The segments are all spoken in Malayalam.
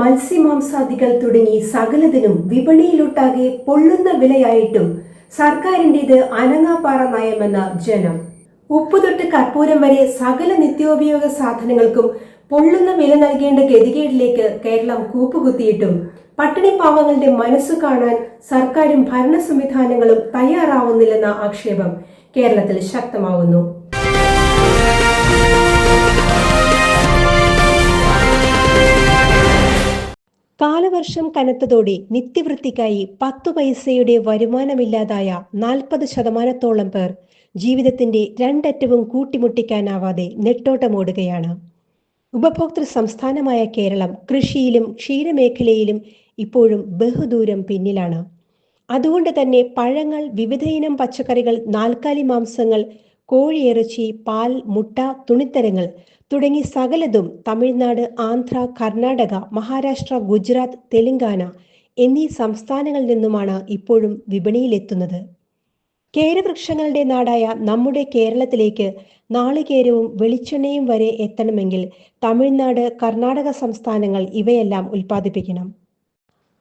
മത്സ്യമാംസാദികൾ തുടങ്ങി സകലതിനും വിപണിയിലൊട്ടാകെ പൊള്ളുന്ന വിലയായിട്ടും സർക്കാരിൻ്റെത് അനങ്ങാപ്പാറ നയമെന്ന ജനം. ഉപ്പ് തൊട്ട് കർപ്പൂരം വരെ സകല നിത്യോപയോഗ സാധനങ്ങൾക്കും പൊള്ളുന്ന വില നൽകേണ്ട ഗതികേടിലേക്ക് കേരളം കൂപ്പുകുത്തിയിട്ടും പട്ടിണി പാവങ്ങളുടെ മനസ്സു കാണാൻ സർക്കാരും ഭരണ സംവിധാനങ്ങളും തയ്യാറാവുന്നില്ലെന്ന ആക്ഷേപം കേരളത്തിൽ ശക്തമാവുന്നു. കാലവർഷം കനത്തതോടെ നിത്യവൃത്തിക്കായി 10 പൈസയുടെ വരുമാനമില്ലാതായ 40% പേർ ജീവിതത്തിന്റെ രണ്ടറ്റവും കൂട്ടിമുട്ടിക്കാനാവാതെ നെട്ടോട്ടമോടുകയാണ്. ഉപഭോക്തൃ സംസ്ഥാനമായ കേരളം കൃഷിയിലും ക്ഷീരമേഖലയിലും ഇപ്പോഴും ബഹുദൂരം പിന്നിലാണ്. അതുകൊണ്ട് തന്നെ പഴങ്ങൾ, വിവിധയിനം പച്ചക്കറികൾ, നാൽക്കാലി മാംസങ്ങൾ, കോഴിയിറച്ചി, പാൽ, മുട്ട, തുണിത്തരങ്ങൾ തുടങ്ങി സകലതും തമിഴ്നാട്, ആന്ധ്ര, കർണാടക, മഹാരാഷ്ട്ര, ഗുജറാത്ത്, തെലങ്കാന എന്നീ സംസ്ഥാനങ്ങളിൽ നിന്നുമാണ് ഇപ്പോഴും വിപണിയിലെത്തുന്നത്. കേരവൃക്ഷങ്ങളുടെ നാടായ നമ്മുടെ കേരളത്തിലേക്ക് നാളികേരവും വെളിച്ചെണ്ണയും വരെ എത്തണമെങ്കിൽ തമിഴ്നാട്, കർണാടക സംസ്ഥാനങ്ങൾ ഇവയെല്ലാം ഉൽപ്പാദിപ്പിക്കണം.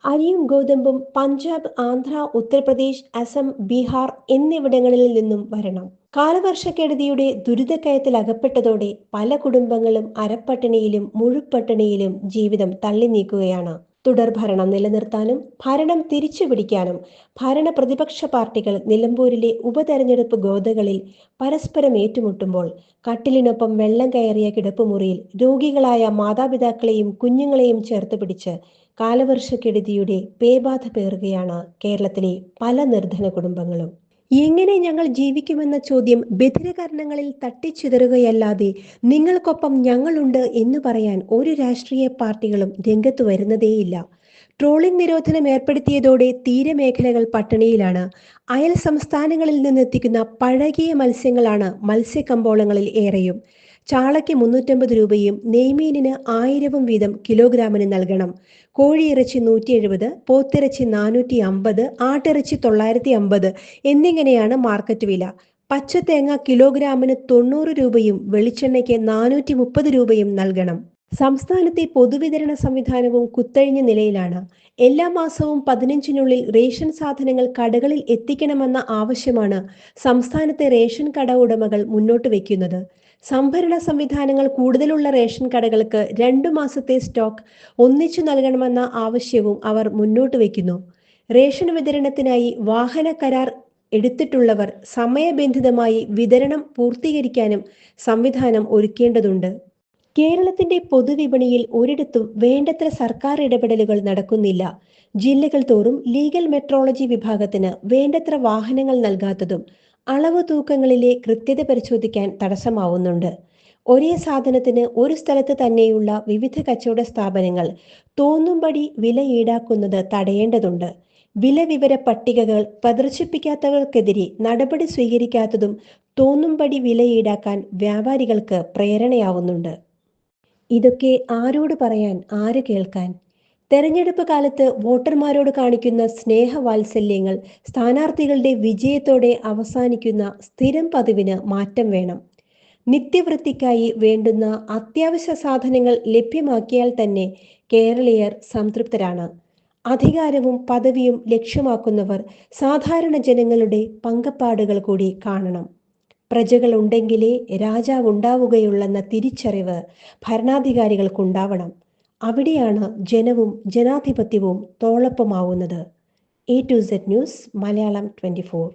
അരിയും ഗോതമ്പും പഞ്ചാബ്, ആന്ധ്ര, ഉത്തർപ്രദേശ്, അസം, ബീഹാർ എന്നിവിടങ്ങളിൽ നിന്നും വരണം. കാലവർഷക്കെടുതിയുടെ ദുരിതക്കയത്തിൽ അകപ്പെട്ടതോടെ പല കുടുംബങ്ങളും അരപ്പട്ടിണിയിലും മുഴുപ്പട്ടിണിയിലും ജീവിതം തള്ളി നീക്കുകയാണ്. തുടർഭരണം നിലനിർത്താനും ഭരണം തിരിച്ചുപിടിക്കാനും ഭരണ പ്രതിപക്ഷ പാർട്ടികൾ നിലമ്പൂരിലെ ഉപതെരഞ്ഞെടുപ്പ് ഗോതകളിൽ പരസ്പരം ഏറ്റുമുട്ടുമ്പോൾ കട്ടിലിനൊപ്പം വെള്ളം കയറിയ കിടപ്പുമുറിയിൽ രോഗികളായ മാതാപിതാക്കളെയും കുഞ്ഞുങ്ങളെയും ചേർത്ത് പിടിച്ച് കാലവർഷക്കെടുതിയുടെ പേബാധ പേറുകയാണ് കേരളത്തിലെ പല നിർധന കുടുംബങ്ങളും. എങ്ങനെ ഞങ്ങൾ ജീവിക്കുമെന്ന ചോദ്യം ബധിരകർണങ്ങളിൽ തട്ടിച്ചിതറുകയല്ലാതെ നിങ്ങൾക്കൊപ്പം ഞങ്ങളുണ്ട് എന്ന് പറയാൻ ഒരു രാഷ്ട്രീയ പാർട്ടികളും രംഗത്ത് വരുന്നതേയില്ല. ട്രോളിംഗ് നിരോധനം ഏർപ്പെടുത്തിയതോടെ തീരമേഖലകൾ പട്ടിണിയിലാണ്. അയൽ സംസ്ഥാനങ്ങളിൽ നിന്നെത്തിക്കുന്ന പഴകിയ മത്സ്യങ്ങളാണ് മത്സ്യക്കമ്പോളങ്ങളിൽ ഏറെയും. ചാളയ്ക്ക് 350 രൂപയും നെയ്മീനിന് 1000 വീതം കിലോഗ്രാമിന് നൽകണം. കോഴിയിറച്ചി 170, പോത്തിറച്ചി 450, ആട്ടിറച്ചി 950 എന്നിങ്ങനെയാണ് മാർക്കറ്റ് വില. പച്ചത്തേങ്ങ കിലോഗ്രാമിന് 90 രൂപയും വെളിച്ചെണ്ണയ്ക്ക് 430 രൂപയും നൽകണം. സംസ്ഥാനത്തെ പൊതുവിതരണ സംവിധാനവും കുത്തഴിഞ്ഞ നിലയിലാണ്. എല്ലാ മാസവും 15-നുള്ളിൽ റേഷൻ സാധനങ്ങൾ കടകളിൽ എത്തിക്കണമെന്ന ആവശ്യമാണ് സംസ്ഥാനത്തെ റേഷൻ കട ഉടമകൾ മുന്നോട്ട് വയ്ക്കുന്നത്. സംഭരണ സംവിധാനങ്ങൾ കൂടുതലുള്ള റേഷൻ കടകൾക്ക് 2 മാസത്തെ സ്റ്റോക്ക് ഒന്നിച്ചു നൽകണമെന്ന ആവശ്യവും അവർ മുന്നോട്ട് വയ്ക്കുന്നു. റേഷൻ വിതരണത്തിനായി വാഹന കരാർ എടുത്തിട്ടുള്ളവർ സമയബന്ധിതമായി വിതരണം പൂർത്തീകരിക്കാനും സംവിധാനം ഒരുക്കേണ്ടതുണ്ട്. കേരളത്തിന്റെ പൊതുവിപണിയിൽ ഒരിടത്തും വേണ്ടത്ര സർക്കാർ ഇടപെടലുകൾ നടക്കുന്നില്ല. ജില്ലകൾ തോറും ലീഗൽ മെട്രോളജി വിഭാഗത്തിന് വേണ്ടത്ര വാഹനങ്ങൾ നൽകാത്തതും അളവ് തൂക്കങ്ങളിലെ കൃത്യത പരിശോധിക്കാൻ തടസ്സമാവുന്നുണ്ട്. ഒരേ സാധനത്തിന് ഒരു സ്ഥലത്ത് തന്നെയുള്ള വിവിധ കച്ചവട സ്ഥാപനങ്ങൾ തോന്നുംപടി വില ഈടാക്കുന്നത് തടയേണ്ടതുണ്ട്. വില വിവര പട്ടികകൾ പ്രദർശിപ്പിക്കാത്തവർക്കെതിരെ നടപടി സ്വീകരിക്കാത്തതും തോന്നുംപടി വില ഈടാക്കാൻ വ്യാപാരികൾക്ക് പ്രേരണയാവുന്നുണ്ട്. ഇതൊക്കെ ആരോട് പറയാൻ, ആര് കേൾക്കാൻ? തെരഞ്ഞെടുപ്പ് കാലത്ത് വോട്ടർമാരോട് കാണിക്കുന്ന സ്നേഹവാത്സല്യങ്ങൾ സ്ഥാനാർത്ഥികളുടെ വിജയത്തോടെ അവസാനിക്കുന്ന സ്ഥിരം പതിവിന് മാറ്റം വേണം. നിത്യവൃത്തിക്കായി വേണ്ടുന്ന അത്യാവശ്യ സാധനങ്ങൾ ലഭ്യമാക്കിയാൽ തന്നെ കേരളീയർ സംതൃപ്തരാണ്. അധികാരവും പദവിയും ലക്ഷ്യമാക്കുന്നവർ സാധാരണ ജനങ്ങളുടെ പങ്കപ്പാടുകൾ കൂടി കാണണം. പ്രജകൾ ഉണ്ടെങ്കിലേ രാജാവുണ്ടാവുകയുള്ളെന്ന തിരിച്ചറിവ് ഭരണാധികാരികൾക്കുണ്ടാവണം. അവിടെയാണ് ജനവും ജനാധിപത്യവും തോളൊപ്പമാവുന്നത്. A to Z news, Malayalam 24.